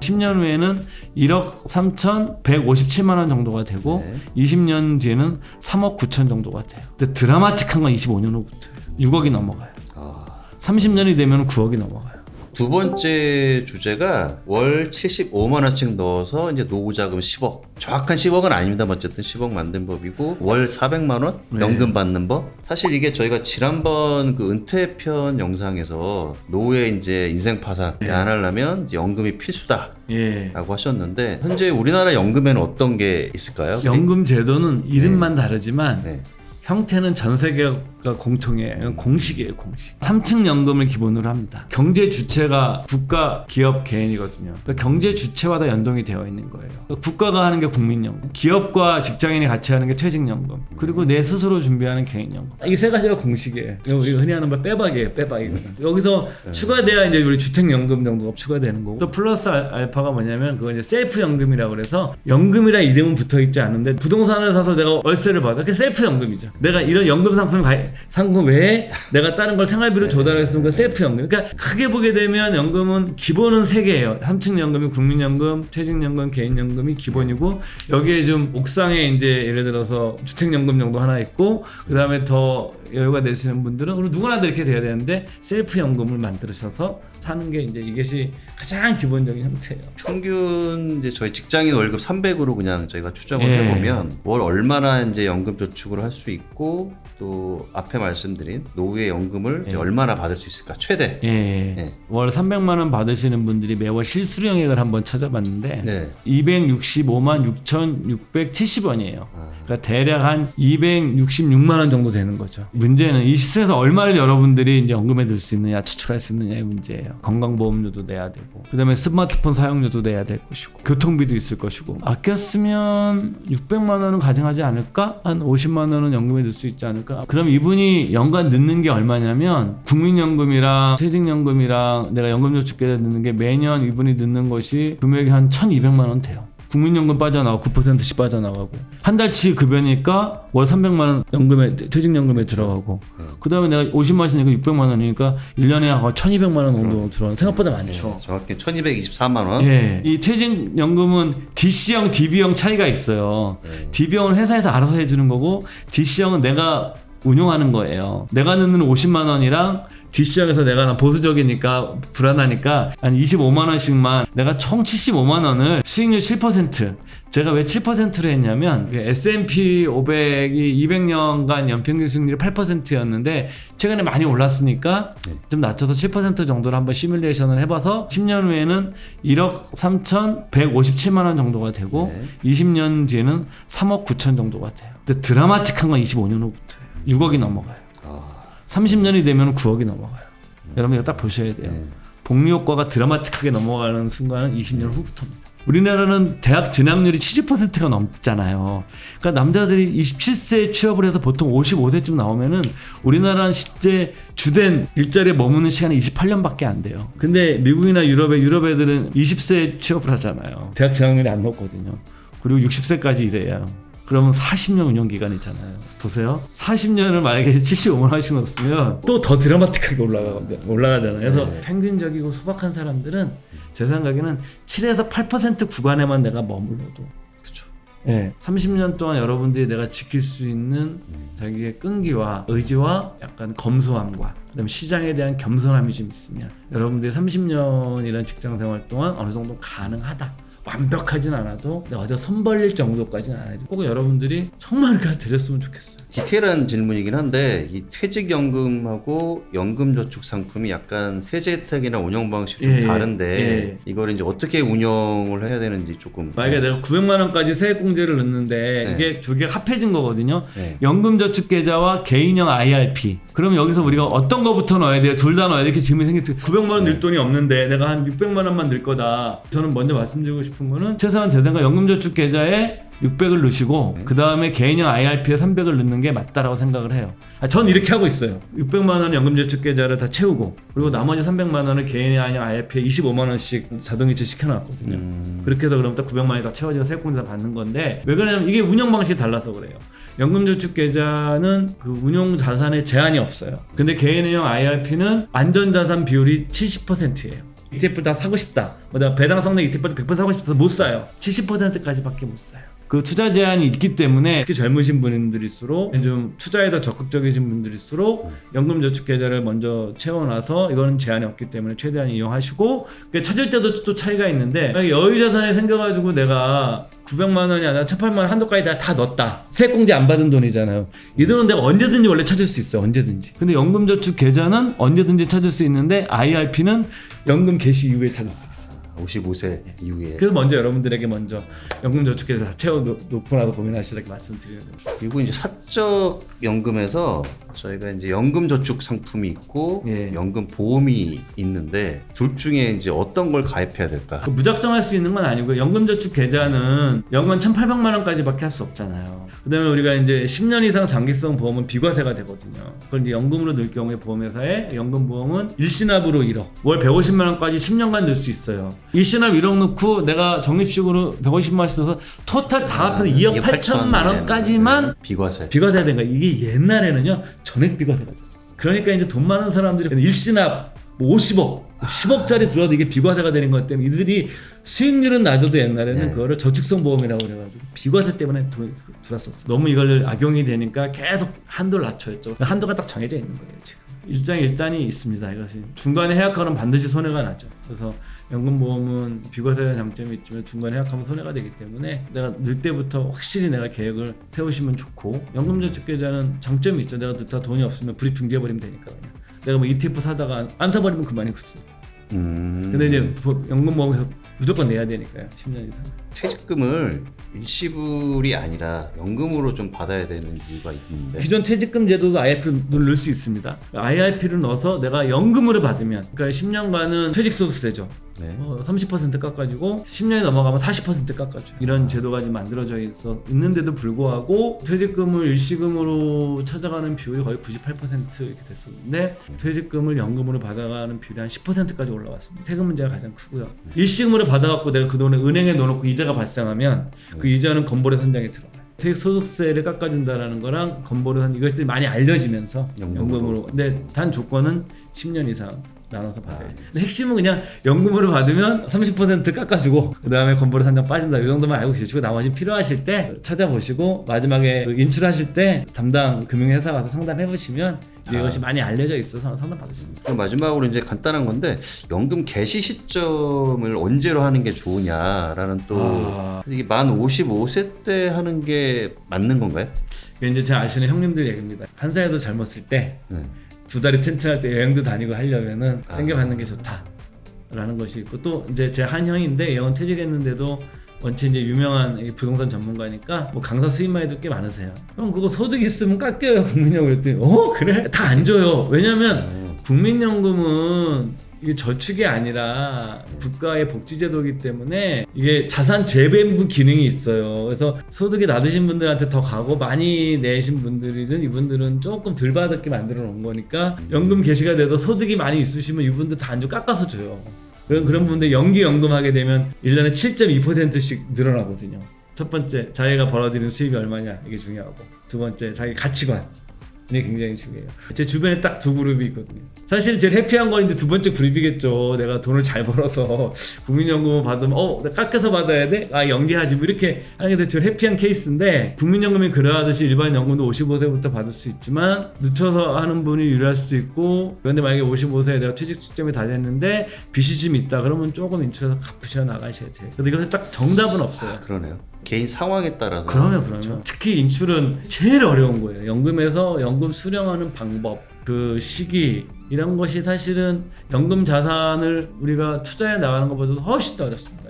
10년 후에는 1억 3,157만 원 정도가 되고 20년 뒤에는 3억 9천 정도가 돼요. 근데 드라마틱한 건 25년 후부터예요. 6억이 넘어가요. 30년이 되면 9억이 넘어가요. 두 번째 주제가 월 75만 원씩 넣어서 이제 노후 자금 10억. 정확한 10억은 아닙니다만 어쨌든 10억 만든 법이고 월 400만 원 연금 받는 법. 사실 이게 저희가 지난번 그 은퇴편 영상에서 노후에 이제 인생 파산 안 하려면 연금이 필수다. 라고 하셨는데 현재 우리나라 연금에는 어떤 게 있을까요? 연금 제도는 이름만 다르지만 형태는 전 세계가 공통이에요. 공식이에요, 공식. 3층 연금을 기본으로 합니다. 경제 주체가 국가, 기업, 개인이거든요. 그러니까 경제 주체와 다 연동이 되어 있는 거예요. 그러니까 국가가 하는 게 국민연금, 기업과 직장인이 같이 하는 게 퇴직연금, 그리고 내 스스로 준비하는 개인연금. 이 세 가지가 공식이에요. 우리가 흔히 하는 말 빼박이에요, 빼박이. 여기서 추가돼야 이제 우리 주택연금 정도가 추가되는 거고. 또 플러스 알파가 뭐냐면 그건 이제 셀프연금이라고 그래서 연금이라 이름은 붙어 있지 않은데 부동산을 사서 내가 월세를 받아. 그게 셀프연금이죠. 내가 이런 연금 상품 외에 내가 다른 걸 생활비로 조달할 수 있는 건 셀프연금. 그러니까 크게 보게 되면 연금은 기본은 3개예요. 3층 연금이 국민연금, 퇴직연금, 개인연금이 기본이고 여기에 좀 옥상에 이제 예를 들어서 주택연금 정도 하나 있고 그 다음에 더 여유가 되시는 분들은 그리고 누구나 이렇게 돼야 되는데 셀프연금을 만들으셔서 사는 게 이제 이것이 가장 기본적인 형태예요. 평균 이제 저희 직장인 월급 300으로 그냥 저희가 추정을 해보면 월 얼마나 이제 연금 저축을 할 수 있고 또 앞에 말씀드린 노후의 연금을 이제 얼마나 받을 수 있을까 최대. 월 300만 원 받으시는 분들이 매월 실수령액을 한번 찾아봤는데 265만 6,670원이에요. 그러니까 대략 한 266만 원 정도 되는 거죠. 문제는 이 시세에서 얼마를 여러분들이 이제 연금에 넣을 수 있느냐, 저축할 수 있느냐의 문제예요. 건강보험료도 내야 되고, 그다음에 스마트폰 사용료도 내야 될 것이고, 교통비도 있을 것이고, 아꼈으면 600만 원은 가능하지 않을까? 한 50만 원은 연금에 넣을 수 있지 않을까? 그럼 이분이 연간 넣는 게 얼마냐면 국민연금이랑 퇴직연금이랑 내가 연금저축계좌에 넣는 게 매년 이분이 넣는 것이 금액이 한 1,200만 원 돼요. 국민연금 빠져나가고 9%씩 빠져나가고 한 달치 급여니까 월 300만 원 연금에 퇴직연금에 들어가고 그 다음에 내가 50만 원이니까 600만 원이니까 1년에 한 1,200만 원 정도 들어가는 생각보다 많죠. 정확히 1,224만 원. 이 퇴직연금은 DC형, DB형 차이가 있어요. DB형은 회사에서 알아서 해주는 거고 DC형은 내가 운용하는 거예요. 내가 넣는 50만 원이랑 DC형에서 내가 보수적이니까 불안하니까 한 25만 원씩만 내가 총 75만 원을 수익률 7% 제가 왜 7%로 했냐면 S&P 500이 200년간 연평균 수익률이 8%였는데 최근에 많이 올랐으니까 좀 낮춰서 7% 정도로 한번 시뮬레이션을 해봐서 10년 후에는 1억 3,157만 원 정도가 되고 20년 뒤에는 3억 9천 정도가 돼요. 근데 드라마틱한 건 25년 후부터예요. 6억이 넘어가요. 30년이 되면 9억이 넘어가요. 여러분 이거 딱 보셔야 돼요. 복리 효과가 드라마틱하게 넘어가는 순간은 20년 후부터입니다. 우리나라는 대학 진학률이 70%가 넘잖아요. 그러니까 남자들이 27세에 취업을 해서 보통 55세쯤 나오면은 우리나라는 실제 주된 일자리에 머무는 시간이 28년밖에 안 돼요. 근데 미국이나 유럽 애들은 20세에 취업을 하잖아요. 대학 진학률이 안 높거든요. 그리고 60세까지 일해요. 그러면 40년 운영 기간이잖아요. 보세요. 40년을 만약에 75만 원씩 넣었으면 또 더 드라마틱하게 올라가잖아요. 그래서 평균적이고 소박한 사람들은 제 생각에는 7에서 8% 구간에만 내가 머물러도 30년 동안 여러분들이 내가 지킬 수 있는 자기의 끈기와 의지와 약간 검소함과 그다음에 시장에 대한 겸손함이 좀 있으면 여러분들이 30년이라는 직장 생활 동안 어느 정도 가능하다. 완벽하진 않아도 어디서 손 벌릴 정도까지는 안 해도 꼭 여러분들이 정말 그렇게 되셨으면 좋겠어요. 디테일한 질문이긴 한데 이 퇴직연금하고 연금저축 상품이 약간 세제 혜택이나 운영 방식이 좀 다른데 이걸 이제 어떻게 운영을 해야 되는지 조금 만약에 내가 900만 원까지 세액공제를 넣는데 이게 두 개가 합해진 거거든요. 연금저축계좌와 개인형 IRP 그러면 여기서 우리가 어떤 거부터 넣어야 돼요? 둘 다 넣어야 돼? 이렇게 질문이 생겼어요. 900만 원 낼 돈이 없는데 내가 한 600만 원만 낼 거다. 저는 먼저 말씀드리고 싶은 거는 최소한 제 생각 연금저축계좌에 600을 넣으시고 그 다음에 개인형 IRP에 300을 넣는 게 맞다라고 생각을 해요. 전 이렇게 하고 있어요. 600만 원 연금저축계좌를 다 채우고 그리고 나머지 300만 원을 개인형 IRP에 25만 원씩 자동이체 시켜놨거든요. 그렇게 해서 그럼 딱 900만 원이 다 채워지고 세액공제 다 받는 건데 왜 그러냐면 이게 운영 방식이 달라서 그래요. 연금저축계좌는 그 운용 자산에 제한이 없어요. 근데 개인형 IRP는 안전자산 비율이 70%예요. ETF를 다 사고 싶다. 뭐 내가 배당 성능 ETF를 100% 사고 싶어서 못 사요. 70%까지밖에 못 사요. 그 투자 제한이 있기 때문에 특히 젊으신 분들일수록 좀 투자에 더 적극적이신 분들일수록 연금저축계좌를 먼저 채워놔서 이거는 제한이 없기 때문에 최대한 이용하시고 찾을 때도 또 차이가 있는데 여유자산이 생겨가지고 내가 900만 원이 아니라 1,800만 원 한도까지 다 넣었다. 세액공제 안 받은 돈이잖아요. 이 돈은 내가 언제든지 원래 찾을 수 있어요. 언제든지. 근데 연금저축계좌는 언제든지 찾을 수 있는데 IRP는 연금 개시 이후에 찾을 수 있어요. 55세 이후에. 그래서 먼저 여러분들에게 먼저 연금저축계좌 다 채워놓고 나서 고민하시라고 말씀드리는 거예요. 그리고 이제 사적 연금에서 저희가 이제 연금저축 상품이 있고 예. 연금보험이 있는데 둘 중에 이제 어떤 걸 가입해야 될까? 그 무작정 할 수 있는 건 아니고 연금저축계좌는 연간 1,800만 원까지밖에 할 수 없잖아요. 그다음에 우리가 이제 10년 이상 장기성 보험은 비과세가 되거든요. 그걸 이제 연금으로 넣을 경우에 보험회사에 연금보험은 일시납으로 1억, 월 150만 원까지 10년간 넣을 수 있어요. 일시납 1억 넣고 내가 적립식으로 150만 원씩 써서 토탈 다 합해서 2억 8천만 원까지만 비과세. 비과세가 된 거야. 이게 옛날에는요 전액 비과세가 됐었어. 그러니까 이제 돈 많은 사람들이 일시납 뭐 50억, 10억짜리 들어도 이게 비과세가 되는 것 때문에 이들이 수익률은 낮아도 옛날에는 네. 그거를 저축성 보험이라고 그래가지고 비과세 때문에 돈이 들었었어. 너무 이걸 악용이 되니까 계속 한도를 낮춰였죠. 한도가 딱 정해져 있는 거예요 지금. 일장일단이 있습니다. 이것이 중간에 해약하면 반드시 손해가 나죠. 그래서 연금보험은 비과세 장점이 있지만 중간에 해약하면 손해가 되기 때문에 내가 넣을 때부터 확실히 내가 계획을 세우시면 좋고 연금저축계좌는 장점이 있죠. 내가 넣다 돈이 없으면 불입 중지해버리면 되니까 그냥. 내가 뭐 ETF 사다가 안 사버리면 그만이거든요. 근데 이제 연금보험에서 무조건 내야 되니까요. 10년 이상. 퇴직금을 일시불이 아니라 연금으로 좀 받아야 되는 이유가 있는데 기존 퇴직금 제도도 IRP를 넣을 수 있습니다. IRP를 넣어서 내가 연금으로 받으면 그러니까 10년간은 퇴직소득세죠. 네. 30% 깎아주고 10년이 넘어가면 40% 깎아줘. 이런 제도가 지금 만들어져 있는데도 불구하고 퇴직금을 일시금으로 찾아가는 비율이 거의 98% 이렇게 됐었는데 퇴직금을 연금으로 받아가는 비율이 한 10%까지 올라왔습니다. 세금 문제가 가장 크고요. 일시금으로 받아갖고 내가 그 돈을 은행에 넣어놓고 이자가 발생하면 그 이자는 건보료 산정에 들어가요. 퇴직소득세를 깎아준다라는 거랑 건보료 산정 이것들이 많이 알려지면서 연금으로. 근데 단 조건은 10년 이상 나눠서 받아야 돼. 핵심은 그냥 연금으로 받으면 30% 깎아주고 그 다음에 건보료 산정 빠진다. 이 정도만 알고 계시고 나머지 필요하실 때 찾아보시고 마지막에 인출하실 때 담당 금융회사 가서 상담해보시면 이것이 많이 알려져 있어서 상담 받을 수 있습니다. 그럼 마지막으로 이제 간단한 건데 연금 개시 시점을 언제로 하는 게 좋으냐라는 또 이게 만 55세 때 하는 게 맞는 건가요? 이게 이제 제가 아시는 형님들 얘기입니다. 한 살에도 젊었을 때 네. 2달이 튼튼할 때 여행도 다니고 하려면은 챙겨받는 게 좋다라는 것이 있고 또 이제 제 한 형인데 이 형은 퇴직했는데도 원체 이제 유명한 부동산 전문가니까 뭐 강사 수입만 해도 꽤 많으세요. 형 그거 소득 있으면 깎여요 국민연금. 그랬더니 그래? 다 안 줘요. 왜냐면 국민연금은 이게 저축이 아니라 국가의 복지제도이기 때문에 이게 자산 재배분 기능이 있어요. 그래서 소득이 낮으신 분들한테 더 가고 많이 내신 분들이든 이분들은 조금 덜 받게 만들어 놓은 거니까 연금 개시가 돼도 소득이 많이 있으시면 이분들 다 안 줘 깎아서 줘요. 그런 분들 연기연금 하게 되면 1년에 7.2%씩 늘어나거든요. 첫 번째 자기가 벌어들이는 수입이 얼마냐 이게 중요하고 두 번째 자기 가치관 이게 굉장히 중요해요. 제 주변에 딱 두 그룹이 있거든요. 사실 제일 해피한 건 이제 두 번째 그룹이겠죠. 내가 돈을 잘 벌어서 국민연금을 받으면 내가 깎여서 받아야 돼? 연기하지 뭐 이렇게 하는 게 제일 해피한 케이스인데 국민연금이 그러하듯이 일반 연금도 55세부터 받을 수 있지만 늦춰서 하는 분이 유리할 수도 있고 그런데 만약에 55세에 내가 퇴직 시점이 다 됐는데 빚이 좀 있다 그러면 조금 인출해서 갚으셔 나가셔야 돼요. 근데 이것은 딱 정답은 없어요. 그러네요. 개인 상황에 따라서. 그러면 특히 인출은 제일 어려운 거예요. 연금에서 연금 수령하는 방법, 그 시기 이런 것이 사실은 연금 자산을 우리가 투자해 나가는 것보다도 훨씬 더 어렵습니다.